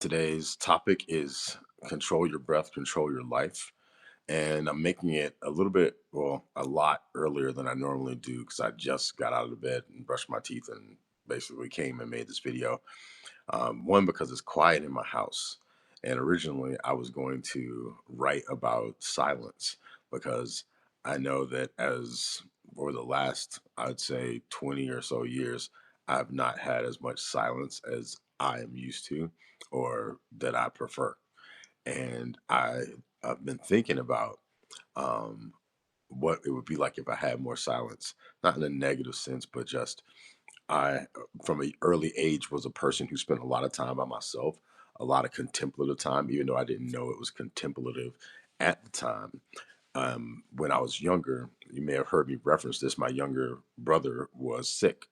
Today's topic is control your breath, control your life. And I'm making it a little bit, well, a lot earlier than I normally do because I just got out of the bed and brushed my teeth and basically came and made this video. One, because it's quiet in my house. And originally I was going to write about silence because I know that as over the last, I'd say 20 or so years, I've not had as much silence as I am used to or that I prefer. And I've been thinking about um, what it would be like if I had more silence, not in a negative sense, but just I, from an early age, was a person who spent a lot of time by myself, a lot of contemplative time, even though I didn't know it was contemplative at the time. When I was younger, you may have heard me reference this. My younger brother was sick,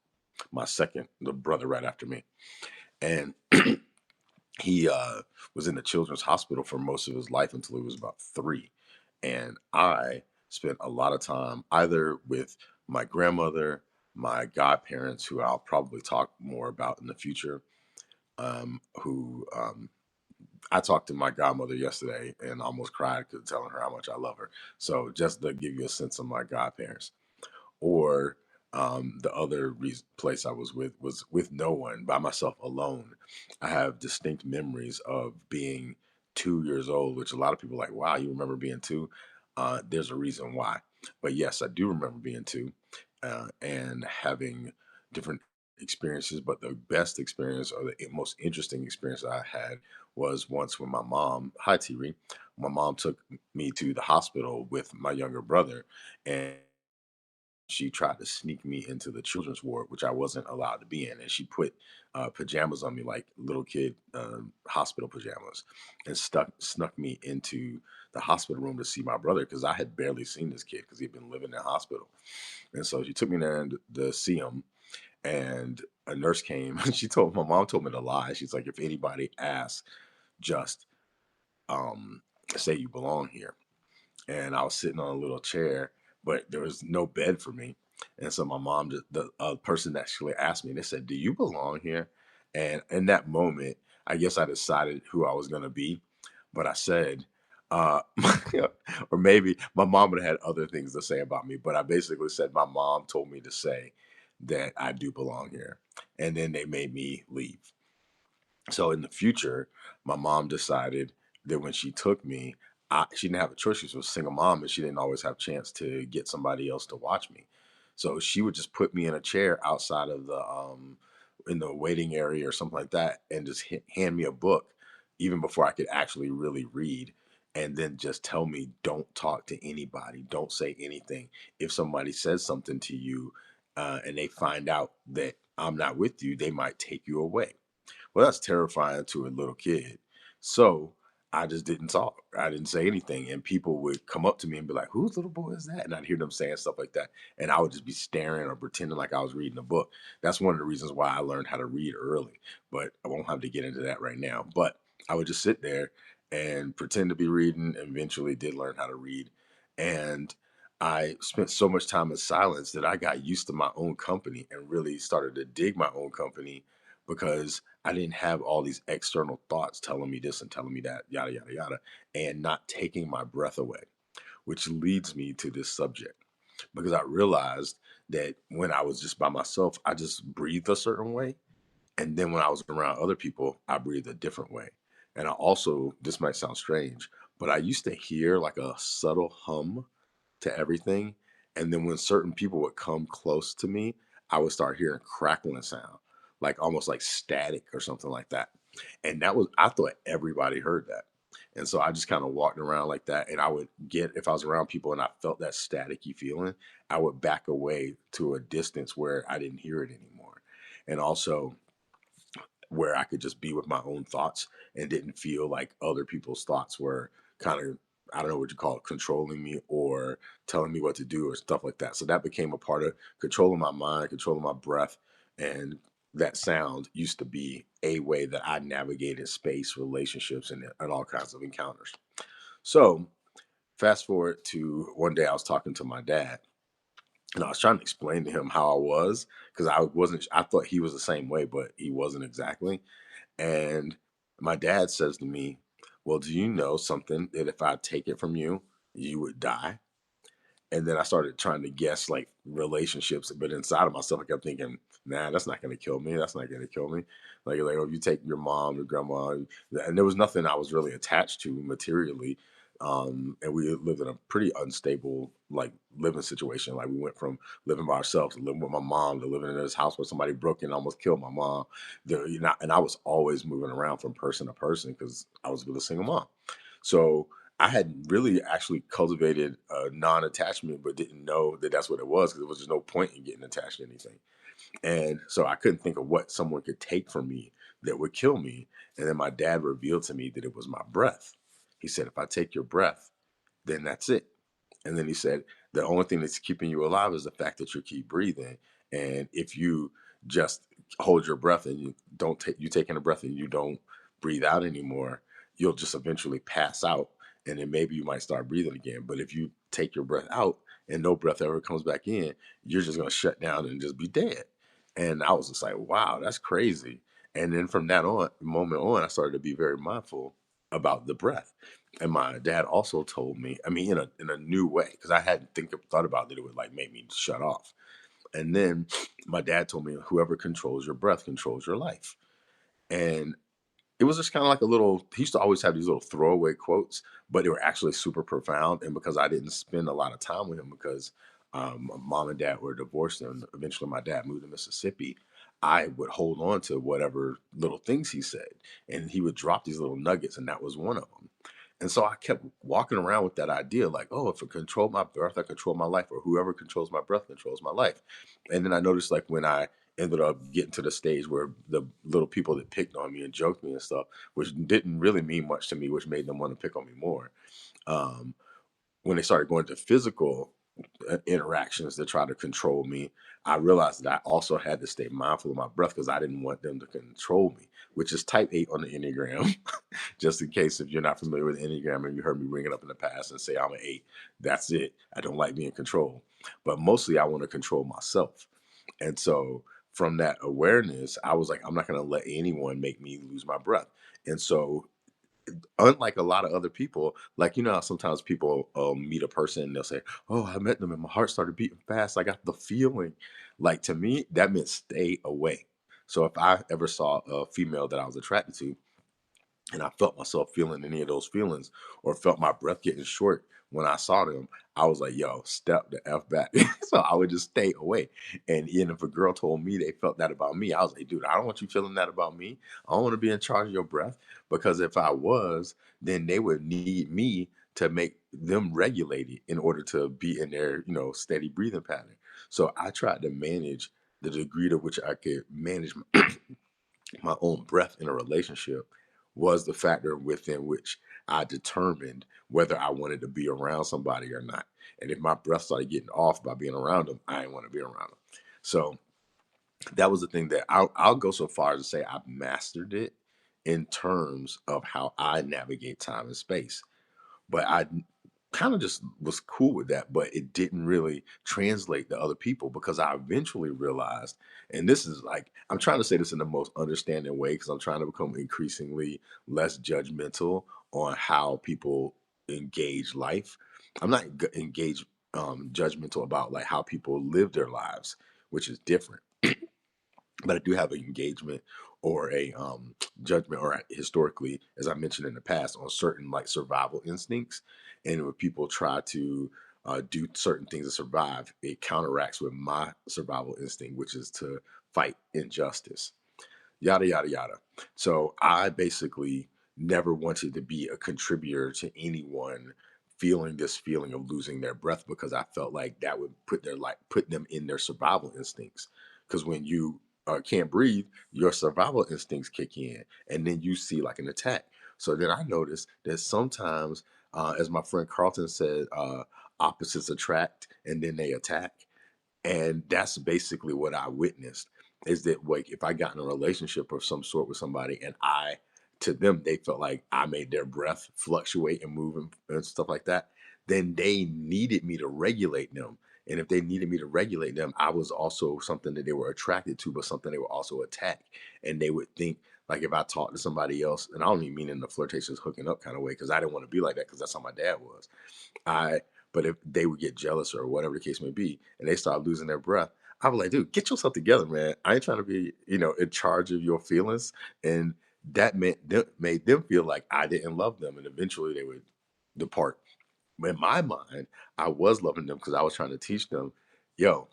my second, the brother right after me. And he was in the children's hospital for most of his life until he was about 3. And I spent a lot of time either with my grandmother, my godparents, who I'll probably talk more about in the future. Who I talked to my godmother yesterday and almost cried because telling her how much I love her. So just to give you a sense of my godparents, or the other place I was with no one, by myself, alone. I have distinct memories of being 2 years old, which a lot of people are like, wow, you remember being two? There's a reason why. But yes, I do remember being two and having different experiences. But the best experience or the most interesting experience I had was once when my mom, hi T, my mom took me to the hospital with my younger brother, and she tried to sneak me into the children's ward, which I wasn't allowed to be in. And she put pajamas on me, like little kid hospital pajamas, and snuck me into the hospital room to see my brother because I had barely seen this kid because he'd been living in the hospital. And so she took me there to see him. And a nurse came and my mom told me to lie. She's like, if anybody asks, just um, say you belong here. And I was sitting on a little chair, but there was no bed for me. And so my mom, the person that actually asked me, they said, "Do you belong here?" And in that moment, I guess I decided who I was going to be, but I said, uh, or maybe my mom would have had other things to say about me, but I basically said my mom told me to say that I do belong here, and then they made me leave. So in the future, my mom decided that when she took me, she didn't have a choice. She was a single mom, and she didn't always have a chance to get somebody else to watch me. So she would just put me in a chair outside of the in the waiting area or something like that, and just hand me a book, even before I could actually really read. And then just tell me, don't talk to anybody, don't say anything. If somebody says something to you, and they find out that I'm not with you, they might take you away. Well, that's terrifying to a little kid. So I just didn't talk. I didn't say anything. And people would come up to me and be like, whose little boy is that? And I'd hear them saying stuff like that. And I would just be staring or pretending like I was reading a book. That's one of the reasons why I learned how to read early. But I won't have to get into that right now. But I would just sit there and pretend to be reading, and eventually did learn how to read. And I spent so much time in silence that I got used to my own company and really started to dig my own company because I didn't have all these external thoughts telling me this and telling me that, yada, yada, yada, and not taking my breath away, which leads me to this subject because I realized that when I was just by myself, I just breathed a certain way. And then when I was around other people, I breathed a different way. And I also, this might sound strange, but I used to hear like a subtle hum to everything. And then when certain people would come close to me, I would start hearing crackling sound, like almost like static or something like that. And that was, I thought everybody heard that. And so I just kind of walked around like that. And I would get, if I was around people and I felt that staticky feeling, I would back away to a distance where I didn't hear it anymore. And also, where I could just be with my own thoughts and didn't feel like other people's thoughts were kind of, I don't know what you call it, controlling me or telling me what to do or stuff like that. So that became a part of controlling my mind, controlling my breath. And that sound used to be a way that I navigated space, relationships, and all kinds of encounters. So fast forward to one day I was talking to my dad, and I was trying to explain to him how I was because I thought he was the same way, but he wasn't exactly. And My dad says to me, "Well, do you know something that if I take it from you, you would die?" And then I started trying to guess like relationships, but inside of myself, I kept thinking, "Nah, that's not going to kill me. That's not going to kill me." Like, oh, if you take your mom, your grandma, and there was nothing I was really attached to materially. And we lived in a pretty unstable like living situation. Like we went from living by ourselves to living with my mom to living in this house where somebody broke in and almost killed my mom. And I was always moving around from person to person because I was with a single mom. So I had really actually cultivated a non-attachment, but didn't know that that's what it was because there was just no point in getting attached to anything. And so I couldn't think of what someone could take from me that would kill me. And then my dad revealed to me that it was my breath. He said, if I take your breath, then that's it. And then he said, the only thing that's keeping you alive is the fact that you keep breathing. And if you just hold your breath and you don't take, you taking a breath and you don't breathe out anymore, you'll just eventually pass out. And then maybe you might start breathing again. But if you take your breath out and no breath ever comes back in, you're just going to shut down and just be dead. And I was just like, wow, that's crazy. And then from that on, moment on, I started to be very mindful about the breath. And my dad also told me, I mean, in a new way, because I hadn't thought about that it would like make me shut off. And then my dad told me, whoever controls your breath controls your life. And it was just kind of like a little, he used to always have these little throwaway quotes, but they were actually super profound. And because I didn't spend a lot of time with him because mom and dad were divorced and eventually my dad moved to Mississippi, I would hold on to whatever little things he said. And he would drop these little nuggets, and that was one of them. And so I kept walking around with that idea like, oh, if I control my breath, I control my life, or whoever controls my breath controls my life. And then I noticed like when I ended up getting to the stage where the little people that picked on me and joked me and stuff, which didn't really mean much to me, which made them want to pick on me more. Um, when they started going to physical interactions to try to control me, I realized that I also had to stay mindful of my breath because I didn't want them to control me, which is type 8 on the Enneagram. Just in case if you're not familiar with the Enneagram and you heard me bring it up in the past and say I'm an 8, that's it. I don't like being controlled. But mostly I want to control myself. And so from that awareness, I was like, I'm not going to let anyone make me lose my breath. And so unlike a lot of other people, like how sometimes people meet a person and they'll say, "Oh, I met them and my heart started beating fast. I got the feeling." Like to me, that meant stay away. So if I ever saw a female that I was attracted to, and I felt myself feeling any of those feelings or felt my breath getting short when I saw them, I was like, yo, step the F back. So I would just stay away. And even if a girl told me they felt that about me, I was like, dude, I don't want you feeling that about me. I don't want to be in charge of your breath because if I was, then they would need me to make them regulated in order to be in their, steady breathing pattern. So I tried to manage the degree to which I could manage my own breath in a relationship was the factor within which I determined whether I wanted to be around somebody or not. And if my breath started getting off by being around them, I didn't want to be around them. So that was the thing that I'll go so far as to say I've mastered it in terms of how I navigate time and space. But I kind of just was cool with that, but it didn't really translate to other people because I eventually realized, and this is like, I'm trying to say this in the most understanding way because I'm trying to become increasingly less judgmental on how people engage life. I'm not engaged judgmental about like how people live their lives, which is different, but I do have an engagement or a judgment, or historically, as I mentioned in the past, on certain like survival instincts. And when people try to do certain things to survive, it counteracts with my survival instinct, which is to fight injustice, yada, yada, yada. So I basically never wanted to be a contributor to anyone feeling this feeling of losing their breath because I felt like that would put them in their survival instincts. Because when you can't breathe, your survival instincts kick in, and then you see like an attack. So then I noticed that sometimes, as my friend Carlton said, opposites attract and then they attack. And that's basically what I witnessed is that like if I got in a relationship of some sort with somebody and to them they felt like I made their breath fluctuate and move and stuff like that, then they needed me to regulate them. And if they needed me to regulate them, I was also something that they were attracted to, but something they were also attacked. And they would think Like if I talk to somebody else, and I don't even mean in the flirtatious hooking up kind of way, because I didn't want to be like that, because that's how my dad was. I but if they would get jealous or whatever the case may be, and they start losing their breath, I was like, dude, get yourself together, man. I ain't trying to be, in charge of your feelings. And that made them feel like I didn't love them, and eventually they would depart. But in my mind, I was loving them because I was trying to teach them, yo,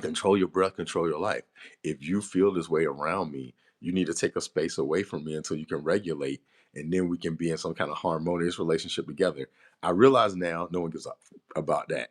control your breath, control your life. If you feel this way around me, you need to take a space away from me until you can regulate, and then we can be in some kind of harmonious relationship together. I realize now no one gives up about that.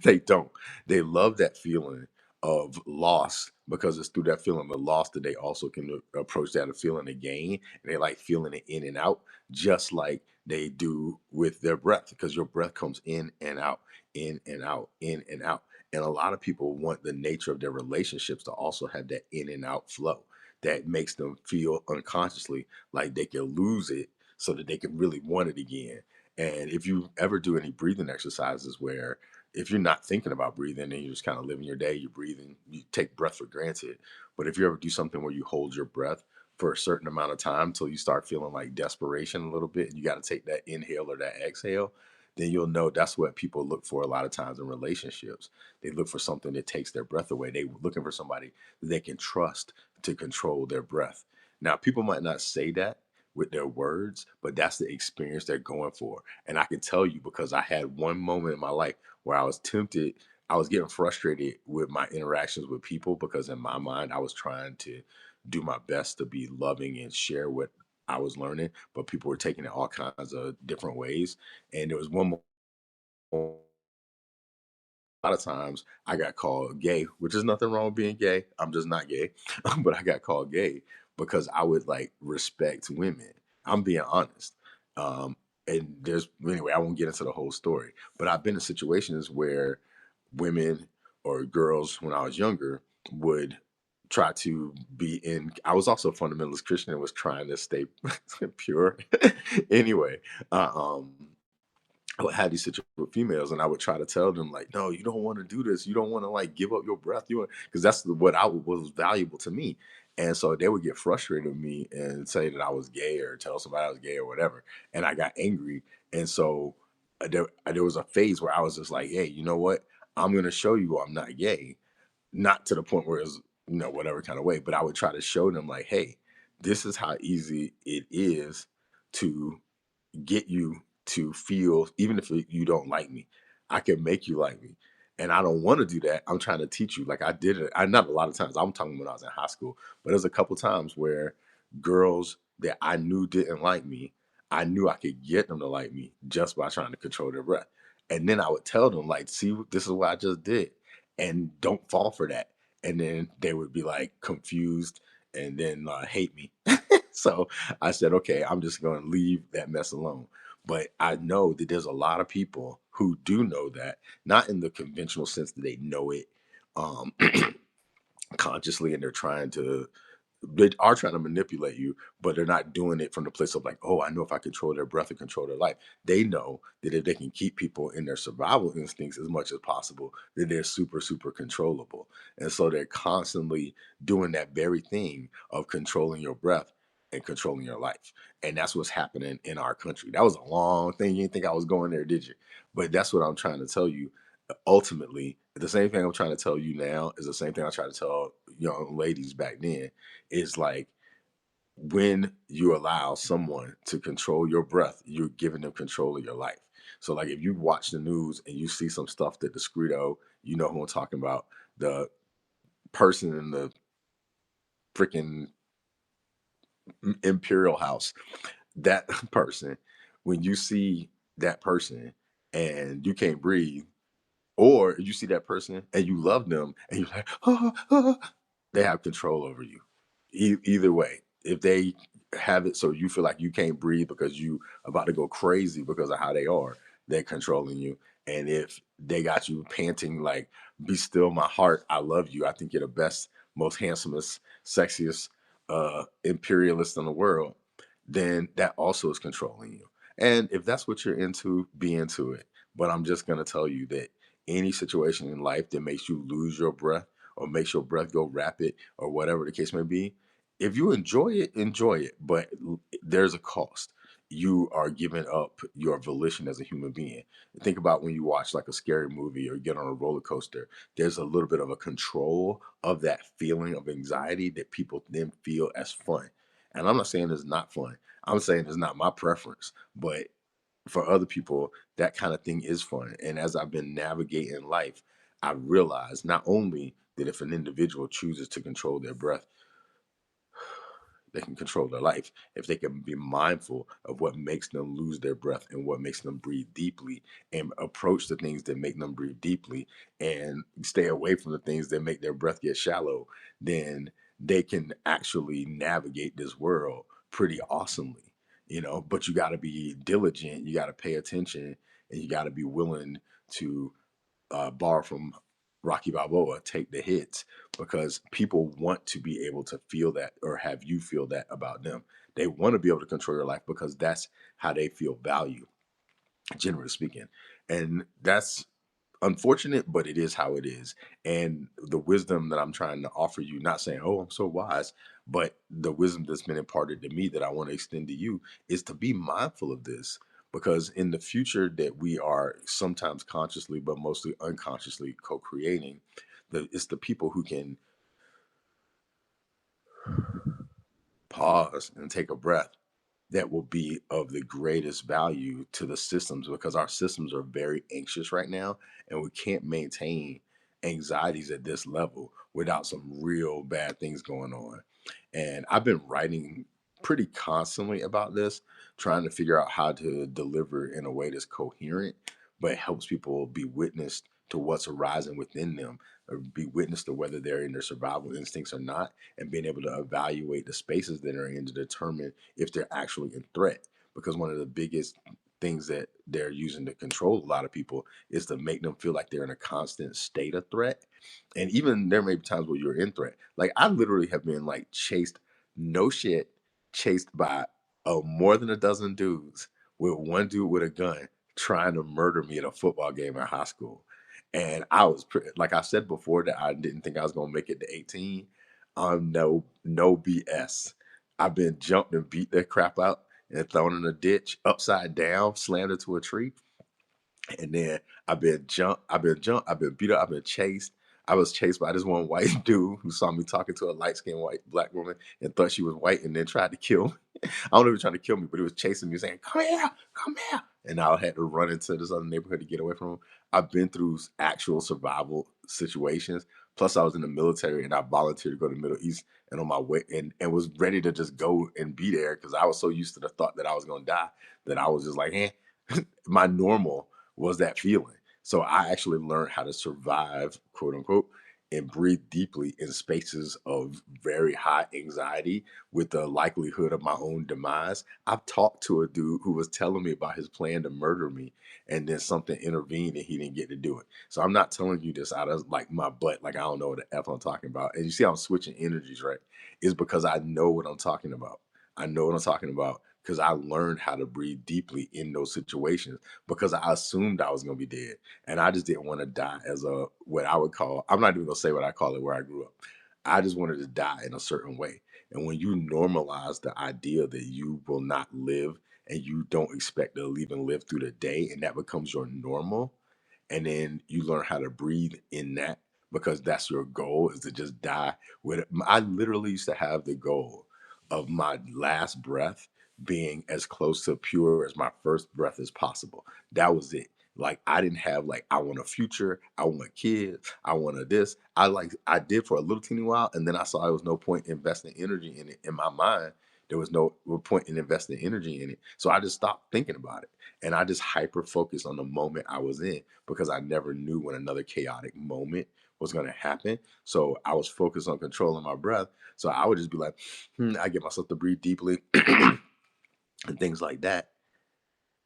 They don't. They love that feeling of loss, because it's through that feeling of loss that they also can approach that of feeling a gain. And they like feeling it in and out, just like they do with their breath, because your breath comes in and out, in and out. And a lot of people want the nature of their relationships to also have that in and out flow that makes them feel unconsciously like they can lose it so that they can really want it again. And if you ever do any breathing exercises where, if you're not thinking about breathing and you're just kind of living your day, you're breathing, you take breath for granted. But if you ever do something where you hold your breath for a certain amount of time until you start feeling like desperation a little bit, and you got to take that inhale or that exhale, then you'll know that's what people look for a lot of times in relationships. They look for something that takes their breath away. They're looking for somebody that they can trust to control their breath. Now, people might not say that with their words, but that's the experience they're going for. And I can tell you, because I had one moment in my life where I was tempted. I was getting frustrated with my interactions with people, because in my mind, I was trying to do my best to be loving and share what I was learning, but people were taking it all kinds of different ways. And there was one moment, a lot of times I got called gay, which is nothing wrong with being gay. I'm just not gay. But I got called gay because I would like respect women. I'm being honest. Um, and there's, anyway, I won't get into the whole story, but I've been in situations where women or girls when I was younger would try to be in. I was also a fundamentalist Christian and was trying to stay pure. Anyway, uh, um, I would have these situations with females, and I would try to tell them like, no, you don't want to do this. You don't want to like give up your breath. You want, because that's what was valuable to me. And so they would get frustrated with me and say that I was gay, or tell somebody I was gay or whatever. And I got angry. And so there was a phase where I was just like, hey, you know what? I'm going to show you I'm not gay. Not to the point where it's, whatever kind of way, but I would try to show them like, hey, this is how easy it is to get you to feel, even if you don't like me, I can make you like me. And I don't want to do that. I'm trying to teach you. Like I did it. I not a lot of times. I'm talking when I was in high school, but there's a couple times where girls that I knew didn't like me, I knew I could get them to like me just by trying to control their breath. And then I would tell them like, see, this is what I just did, and don't fall for that. And then they would be like confused, and then hate me. So I said, okay, I'm just going to leave that mess alone. But I know that there's a lot of people who do know that, not in the conventional sense that they know it um, consciously, and they are trying to manipulate you, but they're not doing it from the place of like, oh, I know if I control their breath and control their life. They know that if they can keep people in their survival instincts as much as possible, that they're super, super controllable. And so they're constantly doing that very thing of controlling your breath and controlling your life. And that's what's happening in our country. That was a long thing. You didn't think I was going there, did you? But that's what I'm trying to tell you. Ultimately, the same thing I'm trying to tell you now is the same thing I try to tell young ladies back then. Is like, when you allow someone to control your breath, you're giving them control of your life. So, like, if you watch the news and you see some stuff that Discreto, you know who I'm talking about, the person in the freaking imperial house, that person, when you see that person and you can't breathe, or you see that person and you love them and you're like, they have control over you. Either way, if they have it so you feel like you can't breathe because you about to go crazy because of how they are, they're controlling you. And if they got you panting like, be still my heart, I love you, I think you're the best, most handsomest, sexiest imperialist in the world, then that also is controlling you. And if that's what you're into, be into it. But I'm just going to tell you that any situation in life that makes you lose your breath or makes your breath go rapid or whatever the case may be, if you enjoy it, but there's a cost. You are giving up your volition as a human being. Think about when you watch like a scary movie or get on a roller coaster. There's a little bit of a control of that feeling of anxiety that people then feel as fun. And I'm not saying it's not fun. I'm saying it's not my preference, but for other people, that kind of thing is fun. And as I've been navigating life, I realized not only that if an individual chooses to control their breath, they can control their life. If they can be mindful of what makes them lose their breath and what makes them breathe deeply and approach the things that make them breathe deeply and stay away from the things that make their breath get shallow, then they can actually navigate this world pretty awesomely, but you got to be diligent, you got to pay attention, and you got to be willing to borrow from Rocky Balboa, take the hits, because people want to be able to feel that or have you feel that about them. They want to be able to control your life because that's how they feel value, generally speaking. And that's unfortunate, but it is how it is. And the wisdom that I'm trying to offer you, not saying, oh, I'm so wise, but the wisdom that's been imparted to me that I want to extend to you is to be mindful of this. Because in the future that we are sometimes consciously, but mostly unconsciously co creating, it's the people who can pause and take a breath that will be of the greatest value to the systems, because our systems are very anxious right now and we can't maintain anxieties at this level without some real bad things going on. And I've been writing pretty constantly about this, trying to figure out how to deliver in a way that's coherent but helps people be witness to what's arising within them, or be witness to whether they're in their survival instincts or not, and being able to evaluate the spaces that are in to determine if they're actually in threat. Because one of the biggest things that they're using to control a lot of people is to make them feel like they're in a constant state of threat. And even there may be times where you're in threat. Like I literally have been like chased, no shit, chased by more than a dozen dudes with one dude with a gun trying to murder me at a football game in high school. And I was like I said before that I didn't think I was gonna make it to 18. No BS. I've been jumped and beat the crap out and thrown in a ditch upside down, slammed into a tree. And then I've been beat up, I've been chased. I was chased by this one white dude who saw me talking to a light skinned white black woman and thought she was white and then tried to kill me. I don't know if he was trying to kill me, but he was chasing me saying, come here, come here. And I had to run into this other neighborhood to get away from him. I've been through actual survival situations. Plus, I was in the military and I volunteered to go to the Middle East and on my way and was ready to just go and be there because I was so used to the thought that I was going to die that I was just like, my normal was that feeling. So I actually learned how to survive, quote unquote, and breathe deeply in spaces of very high anxiety with the likelihood of my own demise. I've talked to a dude who was telling me about his plan to murder me, and then something intervened and he didn't get to do it. So I'm not telling you this out of like my butt, like I don't know what the F I'm talking about. And you see how I'm switching energies, right? It's because I know what I'm talking about. I know what I'm talking about because I learned how to breathe deeply in those situations because I assumed I was going to be dead. And I just didn't want to die as a, what I would call, I'm not even going to say what I call it where I grew up. I just wanted to die in a certain way. And when you normalize the idea that you will not live and you don't expect to even live through the day, and that becomes your normal, and then you learn how to breathe in that because that's your goal is to just die with it. I literally used to have the goal of my last breath being as close to pure as my first breath as possible. That was it. Like I didn't have like I want a future, I want kids, I want a this. I did for a little teeny while, and then I saw there was no point investing energy in it. In my mind, there was no point in investing energy in it. So I just stopped thinking about it. And I just hyper focused on the moment I was in because I never knew when another chaotic moment was going to happen. So I was focused on controlling my breath. So I would just be like, I get myself to breathe deeply and things like that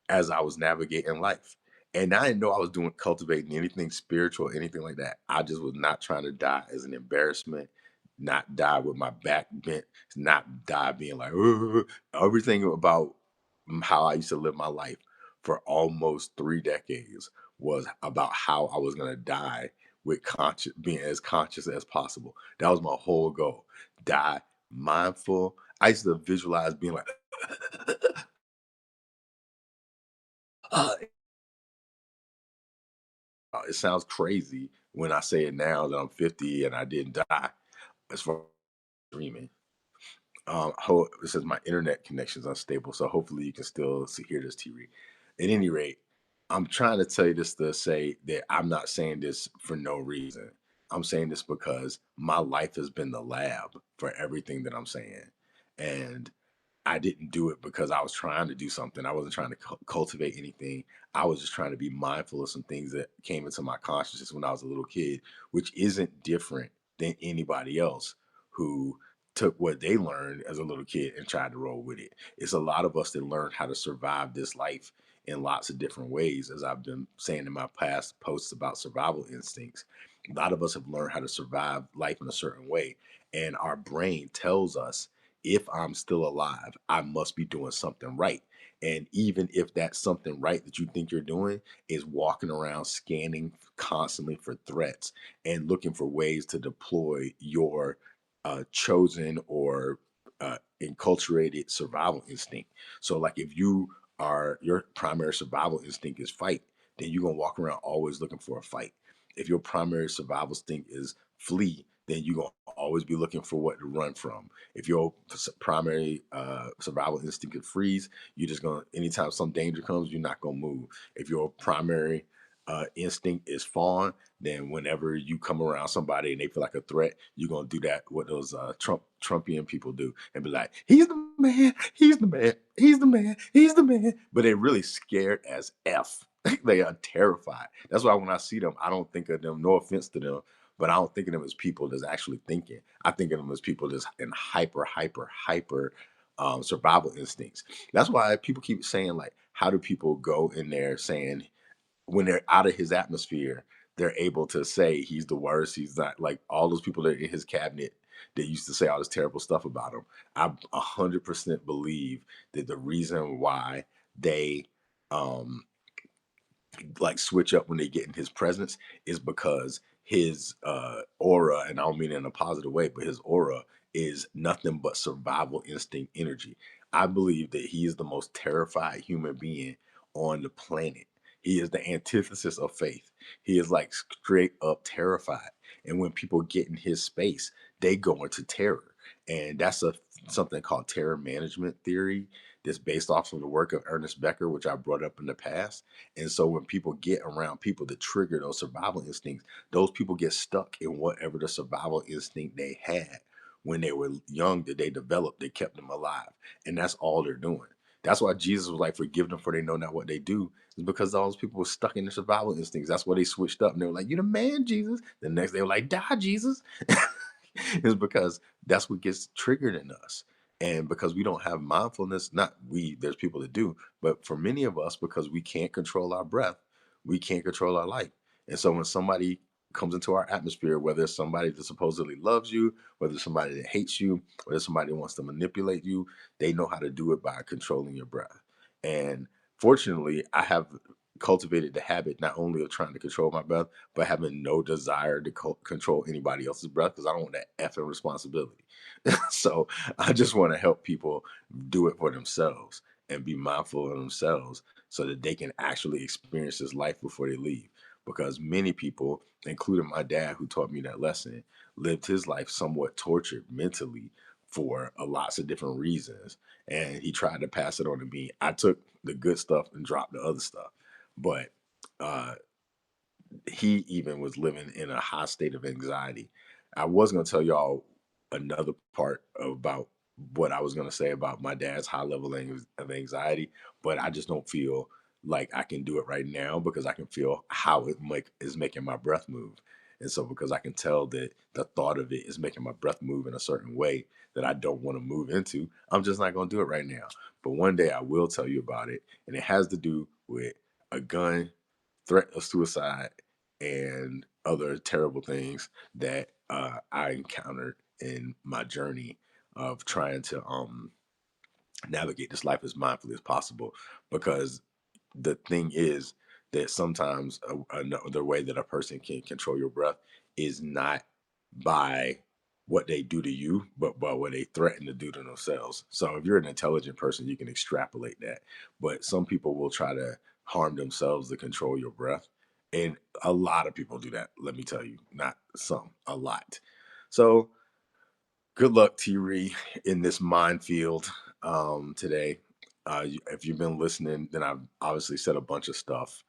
as I was navigating life. And I didn't know I was doing cultivating anything spiritual, anything like that. I just was not trying to die as an embarrassment, not die with my back bent, not die being like, "Ugh." Everything about how I used to live my life for almost 3 decades was about how I was gonna die with conscious being as conscious as possible. That was my whole goal. Die mindful. I used to visualize being like, uh, it sounds crazy when I say it now that I'm 50 and I didn't die as far as dreaming. It says my internet connection is unstable, so hopefully you can still hear this, T. Reed. At any rate, I'm trying to tell you this to say that I'm not saying this for no reason. I'm saying this because my life has been the lab for everything that I'm saying, and I didn't do it because I was trying to do something. I wasn't trying to cultivate anything. I was just trying to be mindful of some things that came into my consciousness when I was a little kid, which isn't different than anybody else who took what they learned as a little kid and tried to roll with it. It's a lot of us that learned how to survive this life in lots of different ways, as I've been saying in my past posts about survival instincts. A lot of us have learned how to survive life in a certain way, and our brain tells us if I'm still alive, I must be doing something right. And even if that something right that you think you're doing is walking around scanning constantly for threats and looking for ways to deploy your chosen or enculturated survival instinct. So, like if you are your primary survival instinct is fight, then you're gonna walk around always looking for a fight. If your primary survival instinct is flee, then you're gonna always be looking for what to run from. If your primary survival instinct is freeze, you're just gonna anytime some danger comes, you're not gonna move. If your primary instinct is fawn, then whenever you come around somebody and they feel like a threat, you're gonna do that what those Trumpian people do and be like, "He's the man, he's the man, he's the man, he's the man," but they're really scared as f. They are terrified. That's why when I see them, I don't think of them. No offense to them, but I don't think of them as people that's actually thinking. I think of them as people that's in hyper survival instincts. That's why people keep saying like, how do people go in there saying when they're out of his atmosphere, they're able to say he's the worst. He's not like all those people that are in his cabinet that used to say all this terrible stuff about him. I 100% believe that the reason why they um like switch up when they get in his presence is because his aura, and I don't mean it in a positive way, but his aura is nothing but survival instinct energy. I believe that he is the most terrified human being on the planet. He is the antithesis of faith. He is like straight up terrified. And when people get in his space, they go into terror. And that's a something called terror management theory that's based off of the work of Ernest Becker, which I brought up in the past. And so when people get around people that trigger those survival instincts, those people get stuck in whatever the survival instinct they had when they were young that they developed that kept them alive. And that's all they're doing. That's why Jesus was like, forgive them for they know not what they do. It's because all those people were stuck in their survival instincts. That's why they switched up and they were like, "You the man, Jesus." The next they were like, "Die, Jesus." It's because that's what gets triggered in us. And because we don't have mindfulness, not we, there's people that do, but for many of us, because we can't control our breath, we can't control our life. And so when somebody comes into our atmosphere, whether it's somebody that supposedly loves you, whether it's somebody that hates you, whether it's somebody that wants to manipulate you, they know how to do it by controlling your breath. And fortunately, I have cultivated the habit not only of trying to control my breath, but having no desire to control anybody else's breath because I don't want that effing responsibility. So I just want to help people do it for themselves and be mindful of themselves so that they can actually experience this life before they leave. Because many people, including my dad, who taught me that lesson, lived his life somewhat tortured mentally for lots of different reasons. And he tried to pass it on to me. I took the good stuff and dropped the other stuff. But uh, he even was living in a high state of anxiety. I was going to tell y'all another part about what I was going to say about my dad's high level of anxiety, but I just don't feel like I can do it right now because I can feel how is making my breath move. And so, because I can tell that the thought of it is making my breath move in a certain way that I don't want to move into, I'm just not going to do it right now. But one day I will tell you about it. And it has to do with a gun, threat of suicide, and other terrible things that I encountered in my journey of trying to navigate this life as mindfully as possible. Because the thing is that sometimes another way that a person can control your breath is not by what they do to you, but what they threaten to do to themselves. So if you're an intelligent person, you can extrapolate that. But some people will try to harm themselves to control your breath. And a lot of people do that, let me tell you. Not some, a lot. So good luck, T Ree, in this minefield today. If you've been listening, then I've obviously said a bunch of stuff.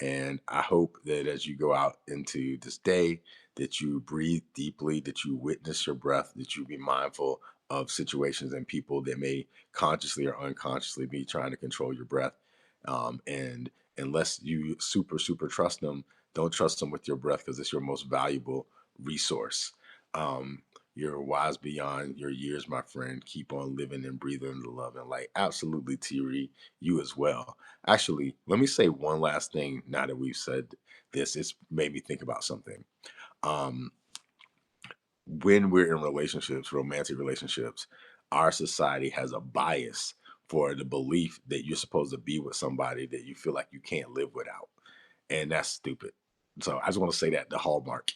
And I hope that as you go out into this day, that you breathe deeply, that you witness your breath, that you be mindful of situations and people that may consciously or unconsciously be trying to control your breath. And unless you super trust them, don't trust them with your breath because it's your most valuable resource. Um, you're wise beyond your years, my friend. Keep on living and breathing the love and light. Absolutely, Thierry, you as well. Actually, let me say one last thing now that we've said this. It's made me think about something. Um, when we're in relationships, romantic relationships, our society has a bias for the belief that you're supposed to be with somebody that you feel like you can't live without. And that's stupid. So I just want to say that the hallmark,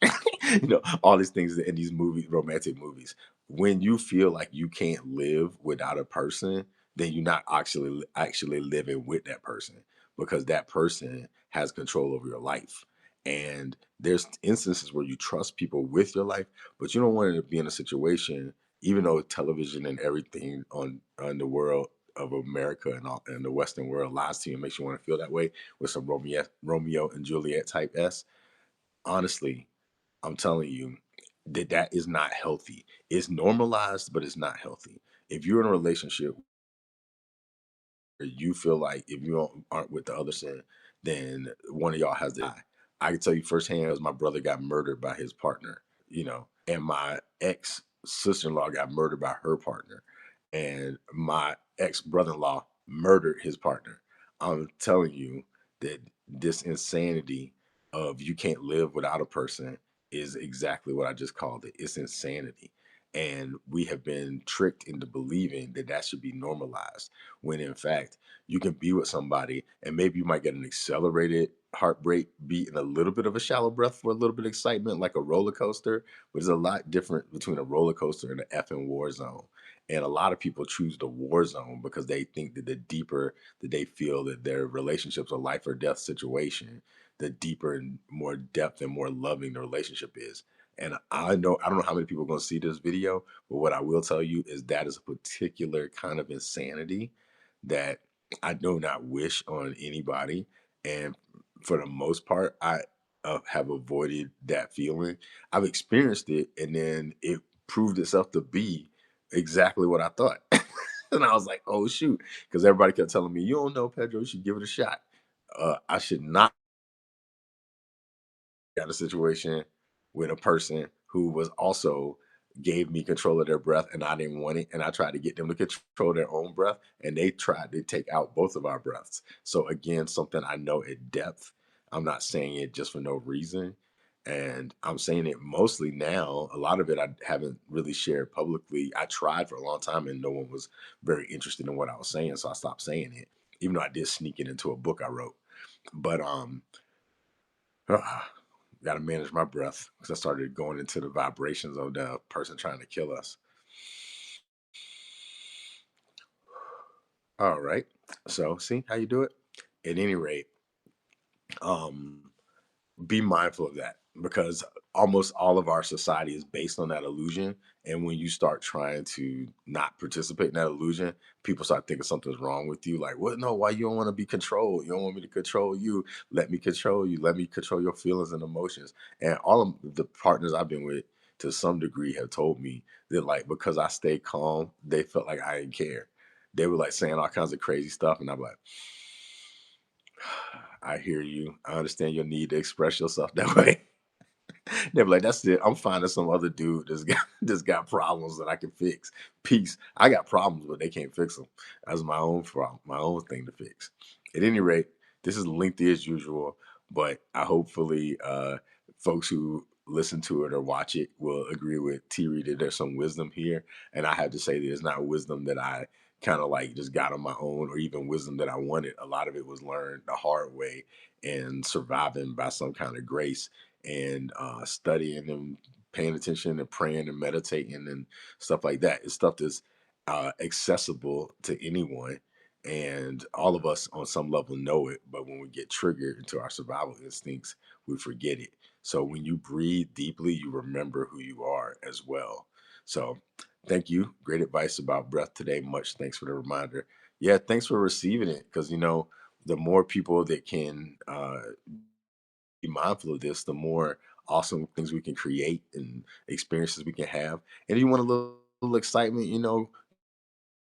all these things in these movies, romantic movies, when you feel like you can't live without a person, then you're not actually living with that person because that person has control over your life. And there's instances where you trust people with your life, but you don't want to be in a situation, even though television and everything on the world of America and all and the Western world lies to you and makes you want to feel that way with some Romeo and Juliet type s. Honestly, I'm telling you that is not healthy. It's normalized, but it's not healthy. If you're in a relationship you feel like if you aren't with the other sin, then one of y'all has to die. I can tell you firsthand, as my brother got murdered by his partner, and my ex sister in law got murdered by her partner, and my ex brother in law murdered his partner. I'm telling you that this insanity of you can't live without a person is exactly what I just called it. It's insanity. And we have been tricked into believing that that should be normalized when in fact you can be with somebody and maybe you might get an accelerated heartbreak beat and a little bit of a shallow breath for a little bit of excitement like a roller coaster, but there's a lot different between a roller coaster and an effing war zone. And a lot of people choose the war zone because they think that the deeper that they feel that their relationship's a life or death situation, the deeper and more depth and more loving the relationship is. And I don't know how many people are going to see this video, but what I will tell you is that is a particular kind of insanity that I do not wish on anybody. And for the most part, I have avoided that feeling. I've experienced it, and then it proved itself to be exactly what I thought. And I was like, oh, shoot. Because everybody kept telling me, you don't know, Pedro, you should give it a shot. I should not got a situation with a person who was also gave me control of their breath and I didn't want it. And I tried to get them to control their own breath and they tried to take out both of our breaths. So again, something I know at depth. I'm not saying it just for no reason. And I'm saying it mostly now. A lot of it I haven't really shared publicly. I tried for a long time and no one was very interested in what I was saying. So I stopped saying it, even though I did sneak it into a book I wrote. But got to manage my breath because I started going into the vibrations of the person trying to kill us. All right. So, see how you do it? At any rate, um, be mindful of that because almost all of our society is based on that illusion. And when you start trying to not participate in that illusion, people start thinking something's wrong with you. Like, what? No, why you don't want to be controlled? You don't want me to control you. Let me control you. Let me control your feelings and emotions. And all of the partners I've been with to some degree have told me that, like, because I stay calm, they felt like I didn't care. They were like saying all kinds of crazy stuff. And I'm like, I hear you. I understand your need to express yourself that way. They're like, that's it. I'm finding some other dude that's got problems that I can fix. Peace. I got problems, but they can't fix them. That's my own problem, my own thing to fix. At any rate, this is lengthy as usual, but I hopefully folks who listen to it or watch it will agree with T Reed that there's some wisdom here. And I have to say that it's not wisdom that I kind of like just got on my own or even wisdom that I wanted. A lot of it was learned the hard way and surviving by some kind of grace and studying and paying attention and praying and meditating and stuff like that. It's stuff that's accessible to anyone. And all of us on some level know it, but when we get triggered into our survival instincts, we forget it. So when you breathe deeply, you remember who you are as well. So thank you. Great advice about breath today. Much thanks for the reminder. Yeah, thanks for receiving it, because the more people that can be mindful of this, the more awesome things we can create and experiences we can have. And if you want a little excitement,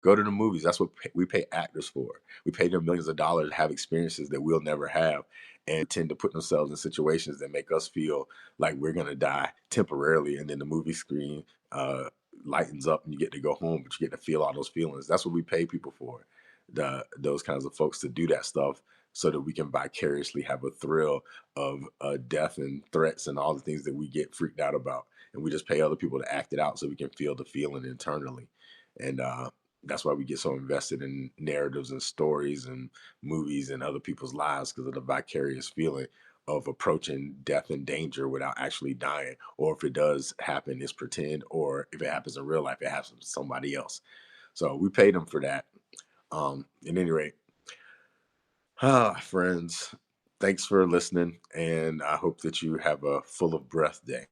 go to the movies. That's what we pay actors for. We pay them millions of dollars to have experiences that we'll never have, and tend to put themselves in situations that make us feel like we're gonna die temporarily. And then the movie screen uh, lightens up, and you get to go home, but you get to feel all those feelings. That's what we pay people for. Those kinds of folks to do that stuff, so that we can vicariously have a thrill of death and threats and all the things that we get freaked out about, and we just pay other people to act it out so we can feel the feeling internally. And that's why we get so invested in narratives and stories and movies and other people's lives, because of the vicarious feeling of approaching death and danger without actually dying. Or if it does happen, it's pretend. Or if it happens in real life, it happens to somebody else. So we pay them for that. At any rate, friends, thanks for listening. And I hope that you have a full of breath day.